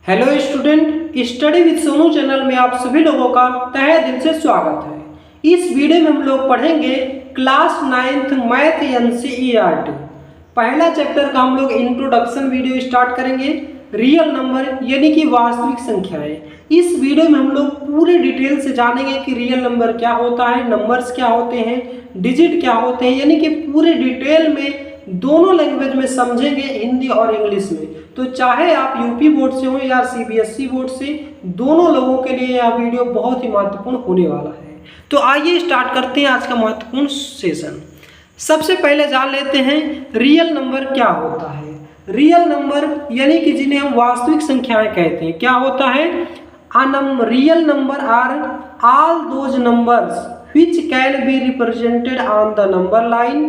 Hello student, study with Sonu channel में आप सभी लोगों का तहे दिल से स्वागत है। इस वीडियो में हम लोग पढ़ेंगे क्लास 9th मैथ NCERT पहला चैप्टर का हम लोग इंट्रोडक्शन वीडियो स्टार्ट करेंगे। रियल नंबर यानी कि वास्तविक संख्याएं। इस वीडियो में हम लोग पूरे डिटेल से जानेंगे कि रियल नंबर क्या होता है, नंबर्स क्या होते हैं, डिजिट क्या होते हैं, यानी कि पूरे डिटेल में दोनों लैंग्वेज में समझेंगे, हिंदी और इंग्लिश में। तो चाहे आप यूपी बोर्ड से हो या CBSE बोर्ड से, दोनों लोगों के लिए यह वीडियो बहुत ही महत्वपूर्ण होने वाला है। तो आइए स्टार्ट करते हैं आज का महत्वपूर्ण सेशन। सबसे पहले जान लेते हैं रियल नंबर क्या होता है। रियल नंबर यानी कि जिन्हें हम वास्तविक संख्याएं कहते हैं, क्या होता है? Real number are all those numbers which can be represented on the number line.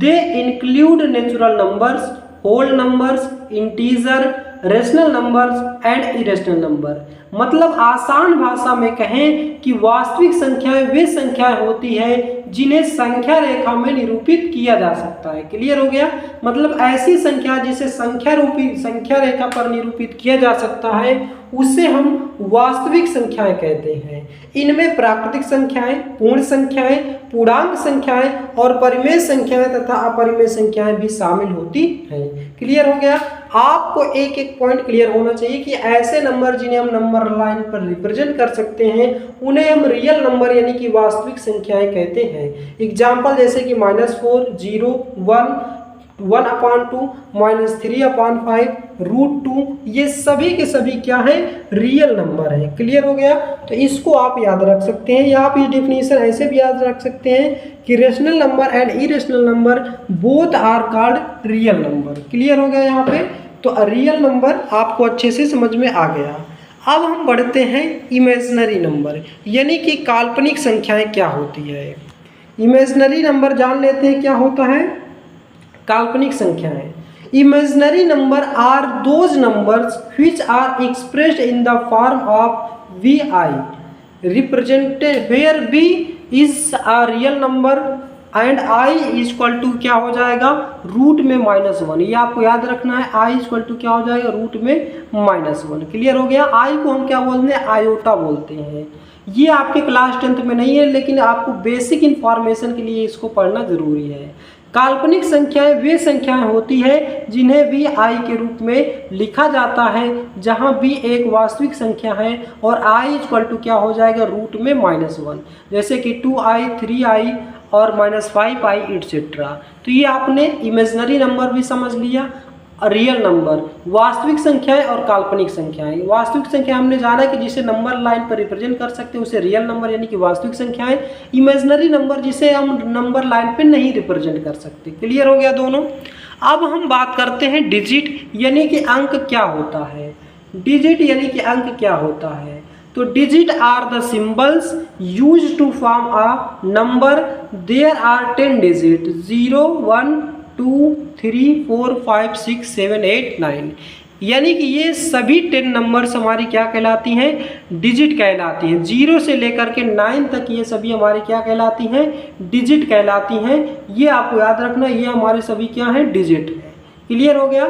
They include natural numbers, whole numbers, integer, rational numbers and irrational number. मतलब आसान भाषा में कहें कि वास्तविक संख्याएं वे संख्याएं होती है जिन्हें संख्या रेखा में निरूपित किया जा सकता है। क्लियर हो गया? मतलब ऐसी संख्या जिसे संख्या रेखा पर निरूपित किया जा सकता है उसे हम वास्तविक संख्याएं कहते हैं। इनमें प्राकृतिक संख्याएं, पूर्ण संख्याएं, पूर्णांक संख्याएं और परिमेय संख्याएं तथा अपरिमेय संख्याएं भी शामिल होती हैं। क्लियर हो गया? आपको एक एक पॉइंट क्लियर होना चाहिए कि ऐसे नंबर जिन्हें हम नंबर लाइन पर रिप्रेजेंट कर सकते हैं उन्हें हम रियल नंबर यानी कि वास्तविक संख्याएं कहते हैं। एग्जाम्पल जैसे कि -4, 0, 1, 1/2, -3/5, √2, ये सभी के सभी क्या है? रियल नंबर है। क्लियर हो गया? तो इसको आप याद रख सकते हैं या आप ये डेफिनेशन ऐसे भी याद रख सकते हैं कि rational number and irrational number both are called real number. Clear हो गया यहाँ पे? तो रियल नंबर आपको अच्छे से समझ में आ गया। अब हम बढ़ते हैं इमेजिनरी नंबर यानी कि काल्पनिक संख्याएं क्या होती है। इमेजिनरी नंबर जान लेते हैं क्या होता है। काल्पनिक संख्याएं, imaginary number are those numbers which are expressed in the form of VI represented where V is a real number and I is equal to क्या हो जाएगा? रूट में -1। ये आपको याद रखना है। I is equal to क्या हो जाएगा? रूट में -1। क्लियर हो गया? I को हम क्या बोलते हैं? आयोटा बोलते हैं। ये आपके क्लास 10th में नहीं है लेकिन आपको बेसिक इंफॉर्मेशन के लिए इसको पढ़ना जरूरी है। काल्पनिक संख्याएं वे संख्याएं होती है जिन्हें भी I के रूप में लिखा जाता है जहां भी एक वास्तविक संख्या है और I इक्वल टू क्या हो जाएगा? रूट में -1। जैसे कि 2i, 3i और -5i एटसेट्रा। तो ये आपने इमेजिनरी नंबर भी समझ लिया। रियल नंबर, वास्तविक संख्याएं और काल्पनिक संख्याएं। वास्तविक संख्या हमने जाना कि जिसे नंबर लाइन पर रिप्रेजेंट कर सकते हैं उसे रियल नंबर यानी कि वास्तविक संख्याएं। इमेजिनरी नंबर जिसे हम नंबर लाइन पे नहीं रिप्रेजेंट कर सकते। क्लियर हो गया दोनों? अब हम बात करते हैं डिजिट यानी कि अंक क्या होता है। डिजिट यानी कि अंक क्या होता है? तो digit are the symbols use to form a number. There are 10 digit 0, 1, 2, 3, 4, 5, 6, 7, 8, 9। यानी कि ये सभी 10 नंबर्स हमारी क्या कहलाती हैं? डिजिट कहलाती हैं। 0 से लेकर के 9 तक ये सभी हमारी क्या कहलाती हैं? डिजिट कहलाती हैं। ये आपको याद रखना, ये हमारे सभी क्या हैं? डिजिट है। क्लियर हो गया?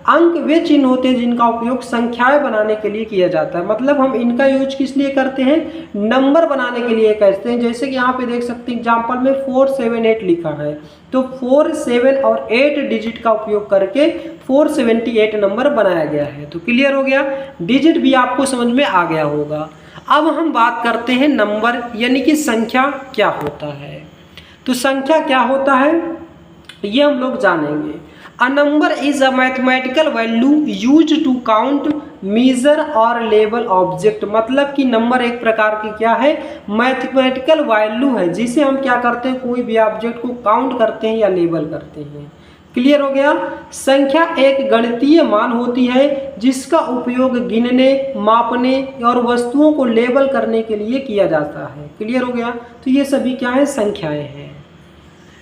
अंक वे चिन्ह होते हैं जिनका उपयोग संख्याएं बनाने के लिए किया जाता है। मतलब हम इनका यूज किस लिए करते हैं? नंबर बनाने के लिए करते हैं। जैसे कि यहाँ पे देख सकते हैं एग्जाम्पल में 4, 7, 8 लिखा है। तो 4, 7 और 8 डिजिट का उपयोग करके 478 नंबर बनाया गया है। तो क्लियर हो गया? डिजिट भी आपको समझ में आ गया होगा। अब हम बात करते हैं नंबर यानी कि संख्या क्या होता है। तो संख्या क्या होता है ये हम लोग जानेंगे। A number is a mathematical value used to count, measure और लेबल ऑब्जेक्ट। मतलब कि नंबर एक प्रकार की क्या है? मैथमेटिकल वैल्यू है जिसे हम क्या करते हैं? कोई भी ऑब्जेक्ट को काउंट करते हैं या लेबल करते हैं। क्लियर हो गया? संख्या एक गणितीय मान होती है जिसका उपयोग गिनने, मापने और वस्तुओं को लेबल करने के लिए किया जाता है। क्लियर हो गया? तो ये सभी क्या है? संख्याएं हैं।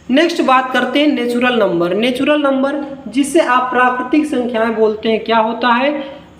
नेक्स्ट बात करते हैं नेचुरल नंबर। नेचुरल नंबर जिसे आप प्राकृतिक संख्याएं बोलते हैं क्या होता है?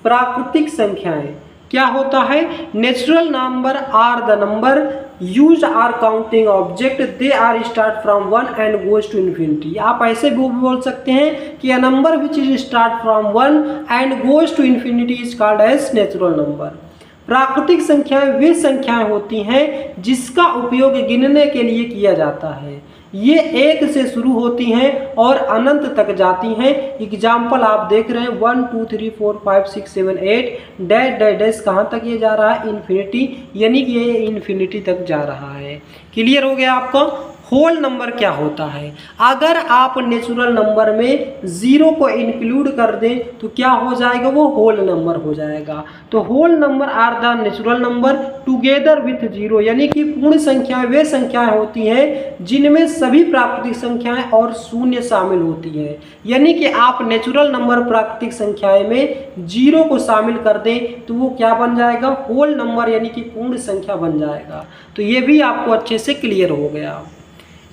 प्राकृतिक संख्याएं क्या होता है? Natural number are the number use are counting object, they are start from 1 and goes to infinity. आप ऐसे भी बोल सकते हैं कि a number which is start from 1 and goes to infinity is called as natural number. प्राकृतिक संख्याएं वे संख्याएं होती हैं जिसका उपयोग गिनने के लिए किया जाता है। ये 1 से शुरू होती हैं और अनंत तक जाती हैं। एग्जाम्पल आप देख रहे हैं 1 2 3 4 5 6 7 8 डैश डैश डैश, कहाँ तक ये जा रहा है? इन्फिनिटी, यानी कि ये इन्फिनिटी तक जा रहा है। क्लियर हो गया आपको? होल नंबर क्या होता है? अगर आप नेचुरल नंबर में 0 को इंक्लूड कर दें तो क्या हो जाएगा? वो होल नंबर हो जाएगा। तो whole number are the natural number together with 0, यानी कि पूर्ण संख्याएं वे संख्याएं होती हैं जिनमें सभी प्राकृतिक संख्याएं और शून्य शामिल होती है। यानी कि आप नेचुरल नंबर प्राकृतिक संख्याएं में 0 को शामिल कर दें तो वो क्या बन जाएगा? होल नंबर, यानी कि पूर्ण संख्या बन जाएगा। तो ये भी आपको अच्छे से क्लियर हो गया।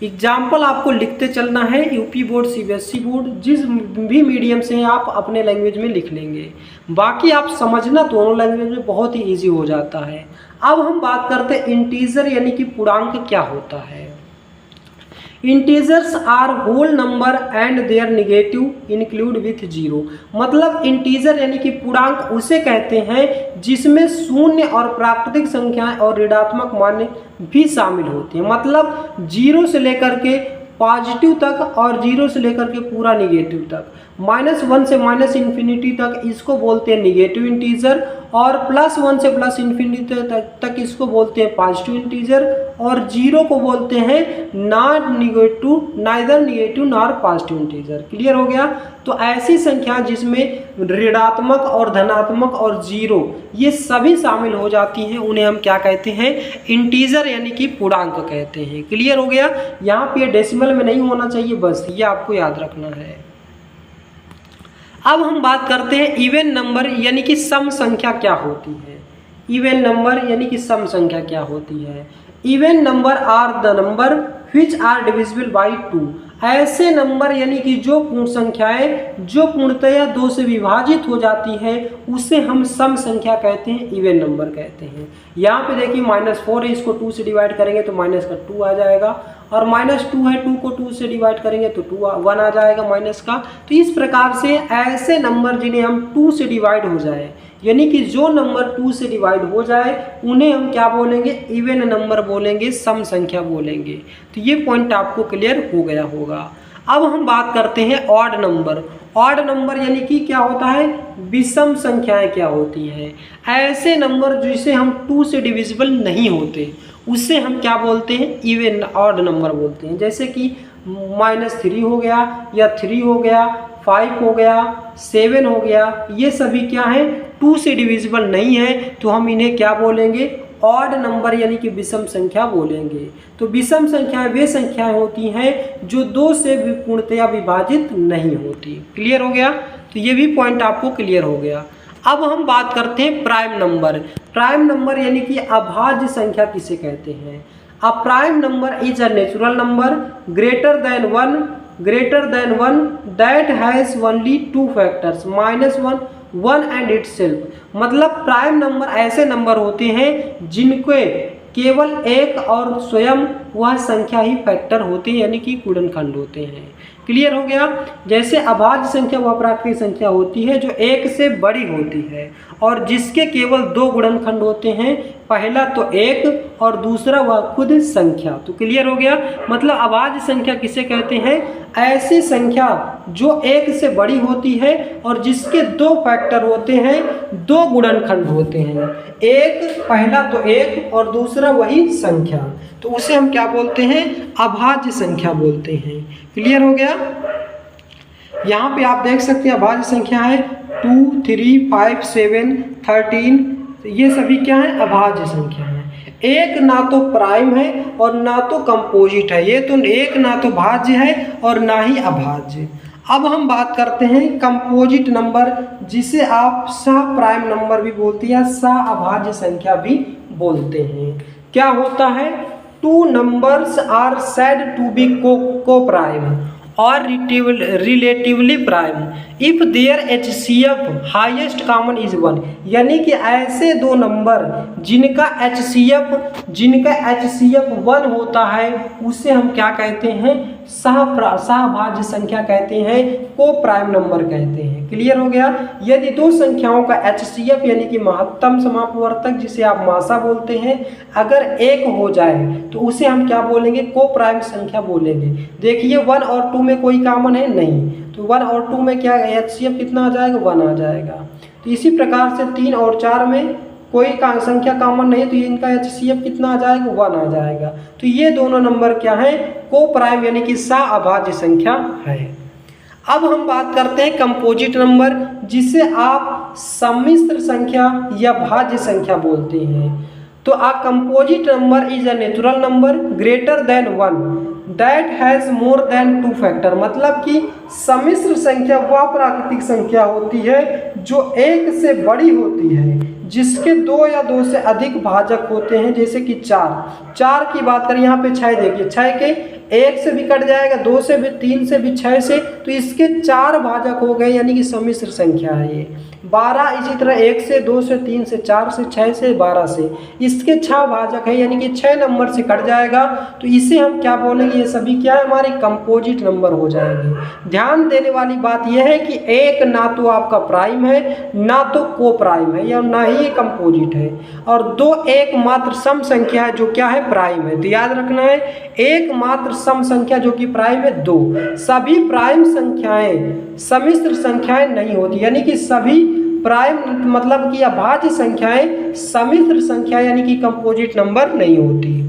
एग्जाम्पल आपको लिखते चलना है। यूपी बोर्ड, सीबीएसई बोर्ड, जिस भी मीडियम से हैं आप अपने लैंग्वेज में लिख लेंगे। बाकी आप समझना दोनों लैंग्वेज में बहुत ही इजी हो जाता है। अब हम बात करते हैं इंटीजर यानी कि पूर्णांक क्या होता है। Integers are whole number and their negative include with 0। मतलब इंटीजर यानी कि पूर्णांक उसे कहते हैं जिसमें शून्य और प्राकृतिक संख्याएं और ऋणात्मक मान भी शामिल होती हैं। मतलब 0 से लेकर के पॉजिटिव तक और 0 से लेकर के पूरा निगेटिव तक, -1 से माइनस इन्फिनिटी तक इसको बोलते हैं निगेटिव इंटीजर, और +1 से प्लस इन्फिनिटी तक इसको बोलते हैं पॉजिटिव इंटीजर, और 0 को बोलते हैं neither negative nor positive integer. Clear हो गया? तो ऐसी संख्या जिसमें ऋणात्मक और धनात्मक और 0 ये सभी शामिल हो जाती हैं उन्हें हम क्या कहते हैं? इंटीजर यानी कि पूर्णांक कहते हैं। क्लियर हो गया? यहाँ पे डेसिमल में नहीं होना चाहिए, बस ये आपको याद रखना है। अब हम बात करते हैं इवन नंबर यानी कि सम संख्या क्या होती है। इवन नंबर यानी कि सम संख्या क्या होती है? Even number are the number which are divisible by 2। ऐसे नंबर यानी कि जो पूर्ण संख्याएं जो पूर्णतया 2 से विभाजित हो जाती है उसे हम सम संख्या कहते हैं, इवन नंबर कहते हैं। यहाँ पे देखिए -4 है, इसको 2 से डिवाइड करेंगे तो माइनस का 2 आ जाएगा, और -2 है, 2 को 2 से डिवाइड करेंगे तो 1 आ जाएगा माइनस का। तो इस प्रकार से ऐसे नंबर जिन्हें हम 2 से डिवाइड हो जाए, यानी कि जो नंबर 2 से डिवाइड हो जाए उन्हें हम क्या बोलेंगे? इवन नंबर बोलेंगे, सम संख्या बोलेंगे। तो ये पॉइंट आपको क्लियर हो गया होगा। अब हम बात करते हैं ऑड नंबर। ऑड नंबर यानी कि क्या होता है? विषम संख्याएं क्या होती हैं? ऐसे नंबर जिसे हम 2 से डिविजिबल नहीं होते उससे हम क्या बोलते हैं? इवन ऑड नंबर बोलते हैं। जैसे कि -3 हो गया, या 3 हो गया, 5 हो गया, 7 हो गया, ये सभी क्या है? 2 से डिविजिबल नहीं है, तो हम इन्हें क्या बोलेंगे? ऑड नंबर यानी कि विषम संख्या बोलेंगे। तो विषम संख्याएं वे संख्याएं होती हैं जो 2 से पूर्णतया विभाजित नहीं होती। क्लियर हो गया? तो ये भी पॉइंट आपको क्लियर हो गया। अब हम बात करते हैं प्राइम नंबर। प्राइम नंबर यानी कि अभाज्य संख्या किसे कहते हैं? A prime number is a natural number greater than 1 that has only 2 factors -1 1 and itself. मतलब प्राइम नंबर ऐसे नंबर होते हैं जिनके केवल एक और स्वयं वह संख्या ही फैक्टर होते हैं, यानी कि गुणनखंड होते हैं। क्लियर हो गया? जैसे अभाज्य संख्या वह प्राकृतिक संख्या होती है जो 1 से बड़ी होती है और जिसके केवल 2 गुणनखंड होते हैं, पहला तो 1 और दूसरा वह खुद संख्या। तो क्लियर हो गया? मतलब अभाज्य संख्या किसे कहते हैं? ऐसी संख्या जो 1 से बड़ी होती है और जिसके 2 फैक्टर होते हैं, 2 गुणनखंड होते हैं, एक पहला तो 1 और दूसरा वही संख्या, तो उसे हम क्या बोलते हैं? अभाज्य संख्या बोलते हैं। क्लियर हो गया? यहाँ पे आप देख सकते हैं अभाज्य संख्या है 2, 3, 5, 7, 13, ये सभी क्या है? अभाज्य संख्या है। एक ना तो प्राइम है और ना तो कंपोजिट है, ये तो एक ना तो भाज्य है और ना ही अभाज्य। अब हम बात करते हैं कंपोजिट नंबर, जिसे आप सह प्राइम नंबर भी बोलते हैं या सह अभाज्य संख्या भी बोलते हैं। क्या होता है? 2 numbers are said to be co-prime और relatively prime if their HCF highest common is 1, यानी कि ऐसे दो नंबर जिनका HCF 1 होता है उसे हम क्या कहते हैं, सहभाज्य संख्या कहते हैं, को प्राइम नंबर कहते हैं। क्लियर हो गया। यदि दो संख्याओं का HCF यानी कि महत्तम समापवर्तक जिसे आप मासा बोलते हैं अगर 1 हो जाए तो उसे हम क्या बोलेंगे, को प्राइम संख्या बोलेंगे। देखिए 1 और 2 में कोई कॉमन है नहीं, तो 1 और 2 में क्या HCF कितना आ जाएगा, 1 आ जाएगा। तो इसी प्रकार से 3 और 4 में कोई संख्या कॉमन नहीं, तो इनका HCF कितना आ जाएगा, 1 आ जाएगा। तो ये दोनों नंबर क्या है, को प्राइम यानी कि सहअभाज्य संख्या है। अब हम बात करते हैं कंपोजिट नंबर, जिसे आप सम्मिश्र संख्या या भाज्य संख्या बोलते हैं। तो a composite number is a natural number greater than 1 that has more than 2 factor, मतलब कि सम्मिश्र संख्या वह प्राकृतिक संख्या होती है जो 1 से बड़ी होती है, जिसके 2 या 2 से अधिक भाजक होते हैं। जैसे कि 4 की बात करें, यहाँ पे 6 देखिए, 6 के 1 से भी कट जाएगा, 2 से भी, 3 से भी, 6 से, तो इसके 4 भाजक हो गए, यानी कि सम्मिश्र संख्या है ये। 12 इसी तरह 1 से, 2 से, 3 से, 4 से, 6 से, 12 से, इसके 6 भाजक है, यानी कि 6 नंबर से कट जाएगा, तो इसे हम क्या बोलेंगे, ये सभी क्या है, हमारे कंपोजिट नंबर हो जाएंगे। ध्यान देने वाली बात यह है कि 1 ना तो आपका प्राइम है, ना तो को प्राइम है, या ना ही कंपोजिट है, और 2 एकमात्र सम संख्या है जो क्या है, प्राइम है। तो याद रखना है, एकमात्र सम संख्या जो कि प्राइम है 2। सभी प्राइम संख्याएं सम्मिश्र संख्याएं नहीं होती, यानी कि सभी प्राइम मतलब कि अभाज्य संख्याएं सम्मिश्र संख्या यानी कि कंपोजिट नंबर नहीं होती।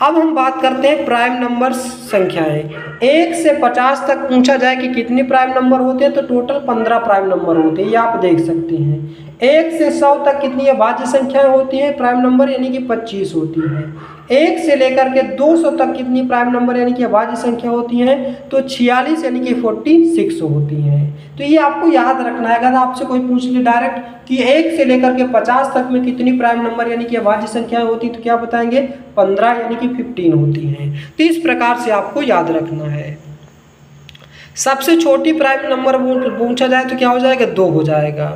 अब हम बात करते हैं प्राइम नंबर संख्याएं। 1 से 50 तक पूछा जाए कि कितने प्राइम नंबर होते हैं, तो टोटल 15 प्राइम नंबर होते हैं, ये आप देख सकते हैं। 1 से 100 तक कितनी अभाज्य संख्याएं होती हैं, प्राइम नंबर, यानी कि 25 होती हैं। 1 से लेकर के 200 तक कितनी प्राइम नंबर यानी कि अभाज्य संख्या होती हैं, तो 46 यानी कि 46 होती हैं। तो ये आपको याद रखना है। अगर आपसे कोई पूछ ले डायरेक्ट कि 1 से लेकर के 50 तक में कितनी प्राइम नंबर यानी कि अभाज्य संख्याएं होती, तो क्या बताएंगे, 15 यानी कि 15 होती हैं। तो इस प्रकार से आपको याद रखना है। सबसे छोटी प्राइम नंबर पूछा जाए तो क्या हो जाएगा, 2 हो जाएगा।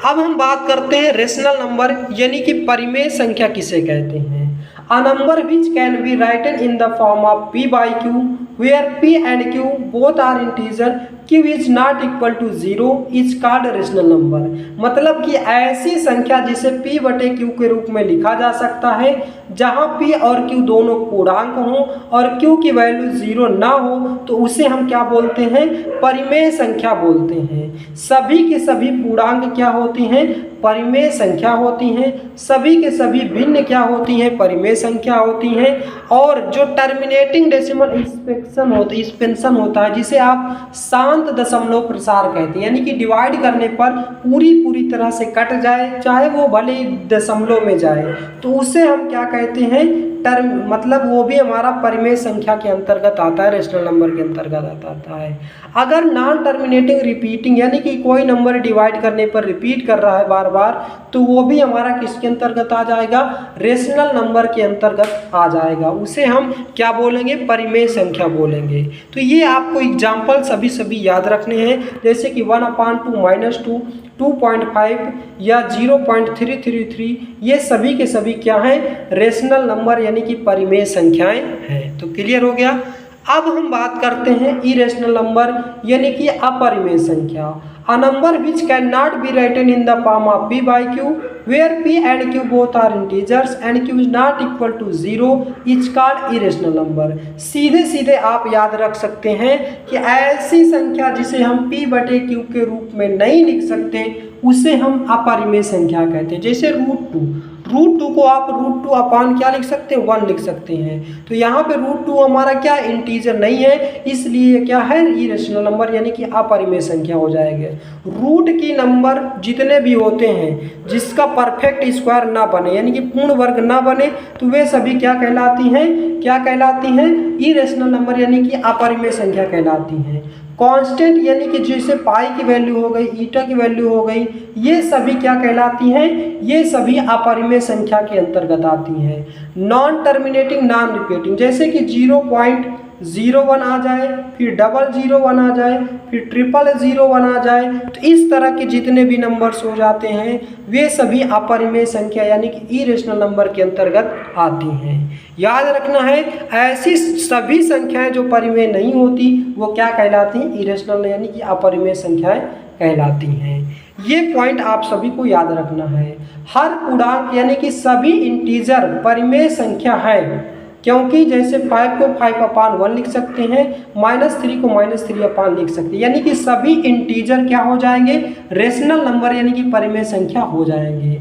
अब हम बात करते हैं रेशनल नंबर यानी कि परिमेय संख्या किसे कहते हैं। A number which can be written in the form of p by q where p and q both are integer, q is not equal to 0 is called rational number। मतलब कि ऐसी संख्या जिसे p बटे q के रूप में लिखा जा सकता है जहां p और q दोनों पूर्णांक हों और q की वैल्यू 0 ना हो, तो उसे हम क्या बोलते हैं, परिमेय संख्या बोलते हैं। सभी के सभी पूर्णांक क्या होती हैं, परिमेय संख्या होती हैं। सभी के सभी भिन्न क्या होती हैं, परिमेय संख्या होती हैं। और जो टर्मिनेटिंग डेसिमल एक्सपेंशन होता है, जिसे आप शांत दशमलव प्रसार कहते हैं, यानी कि डिवाइड करने पर पूरी तरह से कट जाए, चाहे वो भले दशमलव में जाए, तो उसे हम क्या कहते हैं, टर्म, मतलब वो भी हमारा परिमेय संख्या के अंतर्गत आता है, रेशनल नंबर के अंतर्गत आता है। अगर नॉन टर्मिनेटिंग रिपीटिंग यानी कि कोई नंबर डिवाइड करने पर रिपीट कर रहा है बार बार, तो वो भी हमारा किसके अंतर्गत आ जाएगा, रेशनल नंबर के अंतर्गत आ जाएगा। उसे हम क्या बोलेंगे, परिमेय संख्या बोलेंगे। तो ये आपको एग्जाम्पल सभी याद रखने हैं, जैसे कि 1/2 -2 2.5 या 0.333, ये सभी के सभी क्या हैं, रेशनल नंबर यानी कि परिमेय संख्याएं हैं। तो क्लियर हो गया। अब हम बात करते हैं इरेशनल नंबर यानी कि अपरिमेय संख्या। A number which cannot be written in the form of p by q where p and q both are integers and q is not equal to 0 is called irrational number। सीधे आप याद रख सकते हैं कि ऐसी संख्या जिसे हम p बटे q के रूप में नहीं लिख सकते उसे हम अपरिमेय संख्या कहते हैं। जैसे √2 को आप √2 अपान क्या लिख सकते हैं, 1 लिख सकते हैं। तो यहाँ पे √2 हमारा क्या इंटीजर नहीं है, इसलिए क्या है, इरेशनल नंबर यानी कि अपरिमेय संख्या हो जाएगा। रूट की नंबर जितने भी होते हैं जिसका परफेक्ट स्क्वायर ना बने यानी कि पूर्ण वर्ग ना बने, तो वे सभी क्या कहलाती हैं, इरेशनल नंबर यानी कि अपरिमेय संख्या कहलाती हैं। कांस्टेंट यानी कि जैसे पाई की वैल्यू हो गई, ईटा की वैल्यू हो गई, ये सभी क्या कहलाती हैं, ये सभी अपरिमेय संख्या के अंतर्गत आती हैं। नॉन टर्मिनेटिंग नॉन रिपीटिंग जैसे कि 01 आ जाए, फिर 001 आ जाए, फिर 000 आ जाए, तो इस तरह के जितने भी नंबर्स हो जाते हैं वे सभी अपरिमेय संख्या यानी कि इरेशनल नंबर के अंतर्गत आती हैं। याद रखना है, ऐसी सभी संख्याएं जो परिमेय नहीं होती वो क्या कहलाती हैं? इरेशनल यानी कि अपरिमेय संख्याएं कहलाती हैं। ये पॉइंट आप सभी को याद रखना है। हर पूर्णांक यानी कि सभी इंटीजर परिमेय संख्या है, क्योंकि जैसे 5 को 5/1 लिख सकते हैं, -3 को -3/, लिख सकते हैं, यानी कि सभी इंटीजर क्या हो जाएंगे? रेशनल नंबर यानी कि परिमेय संख्या हो जाएंगे।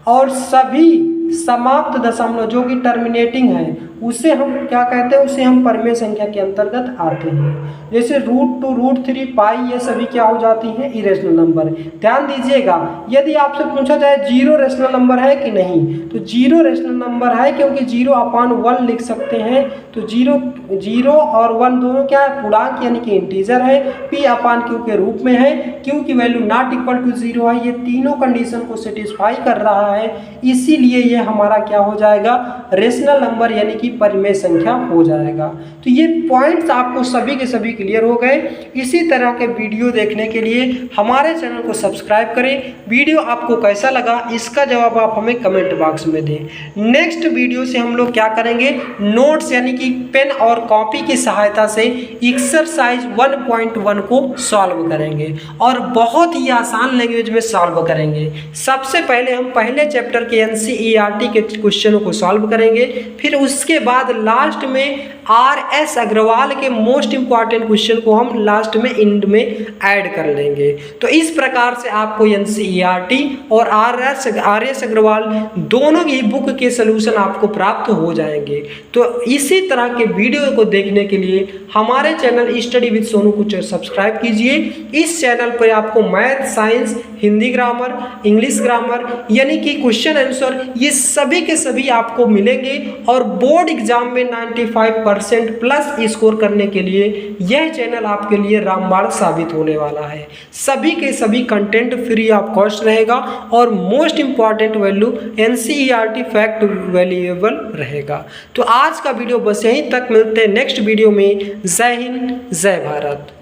और सभी समाप्त दशमलव जो कि टर्मिनेटिंग है उसे हम क्या कहते हैं? उसे हम परिमेय संख्या के अंतर्गत आते हैं। जैसे √2, √3, पाई, ये सभी क्या हो जाती हैं? Irrational number. ध्यान दीजिएगा, यदि आपसे पूछा जाए 0 रेशनल नंबर है कि नहीं, तो 0 रेशनल नंबर है, क्योंकि 0/1 लिख सकते हैं। तो 0 और 1 दोनों क्या है? पूर्णांक यानी कि इंटीजर है, P/Q के रूप में है। Q की वैल्यू ≠ 0 है, ये तीनों कंडीशन को सेटिस्फाई कर रहा है, इसीलिए ये हमारा क्या हो जाएगा? रेशनल नंबर यानी कि परिमेय संख्या हो जाएगा। तो ये पॉइंट्स आपको सभी के सभी क्लियर हो गए। इसी तरह के वीडियो देखने के लिए हमारे चैनल को सब्सक्राइब करें। वीडियो आपको कैसा लगा इसका जवाब आप हमें कमेंट बॉक्स में दें। नेक्स्ट वीडियो से हम लोग क्या करेंगे? नोट्स यानी कि पेन और कॉपी की सहायता से एक्सरसाइज 1.1 को सॉल्व करेंगे और बहुत ही आसान लैंग्वेज में सॉल्व करेंगे। सबसे पहले हम पहले चैप्टर के NCERT के क्वेश्चनों को सॉल्व करेंगे, फिर उसके बाद लास्ट में RS अग्रवाल के मोस्ट इंपॉर्टेंट क्वेश्चन को हम लास्ट में एंड में ऐड कर लेंगे। तो इस प्रकार से आपको NCERT और RS अग्रवाल दोनों की बुक के सलूशन आपको प्राप्त हो जाएंगे। तो इसी तरह के वीडियो को देखने के लिए हमारे चैनल स्टडी विद सोनू को सब्सक्राइब कीजिए। इस चैनल पर आपको math, science, Hindi grammar, English grammar यानी कि क्वेश्चन आंसर ये सभी के सभी आपको मिलेंगे और बोर्ड एग्जाम में 95% प्लस स्कोर करने के लिए यह चैनल आपके लिए रामबाण साबित होने वाला है। सभी के सभी कंटेंट फ्री ऑफ कॉस्ट रहेगा और most important value NCERT fact valuable रहेगा। तो आज का वीडियो बस यहीं तक, मिलते हैं नेक्स्ट वीडियो में। जय हिंद, जय भारत।